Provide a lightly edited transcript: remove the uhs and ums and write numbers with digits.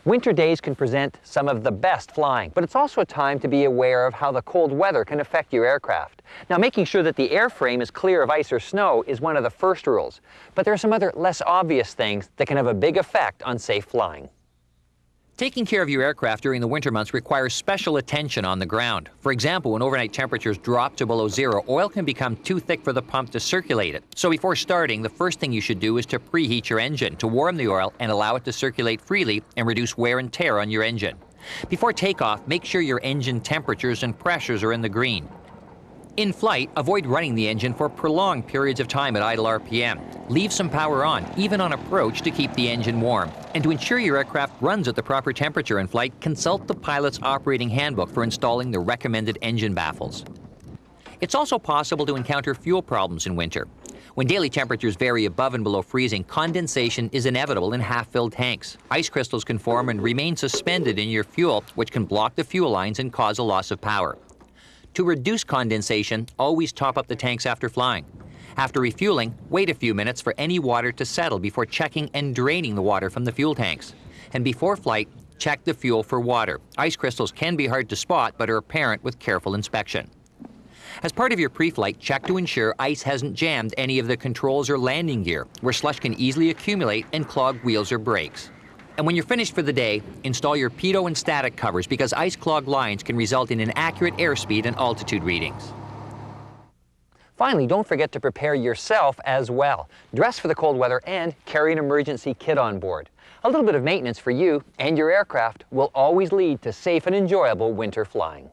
Winter days can present some of the best flying, but it's also a time to be aware of how the cold weather can affect your aircraft. Now, making sure that the airframe is clear of ice or snow is one of the first rules, but there are some other less obvious things that can have a big effect on safe flying. Taking care of your aircraft during the winter months requires special attention on the ground. For example, when overnight temperatures drop to below zero, oil can become too thick for the pump to circulate it. So before starting, the first thing you should do is to preheat your engine to warm the oil and allow it to circulate freely and reduce wear and tear on your engine. Before takeoff, make sure your engine temperatures and pressures are in the green. In flight, avoid running the engine for prolonged periods of time at idle RPM. Leave some power on, even on approach, to keep the engine warm. And to ensure your aircraft runs at the proper temperature in flight, consult the pilot's operating handbook for installing the recommended engine baffles. It's also possible to encounter fuel problems in winter. When daily temperatures vary above and below freezing, condensation is inevitable in half-filled tanks. Ice crystals can form and remain suspended in your fuel, which can block the fuel lines and cause a loss of power. To reduce condensation, always top up the tanks after flying. After refueling, wait a few minutes for any water to settle before checking and draining the water from the fuel tanks. And before flight, check the fuel for water. Ice crystals can be hard to spot, but are apparent with careful inspection. As part of your pre-flight, check to ensure ice hasn't jammed any of the controls or landing gear, where slush can easily accumulate and clog wheels or brakes. And when you're finished for the day, install your pitot and static covers, because ice-clogged lines can result in inaccurate airspeed and altitude readings. Finally, don't forget to prepare yourself as well. Dress for the cold weather and carry an emergency kit on board. A little bit of maintenance for you and your aircraft will always lead to safe and enjoyable winter flying.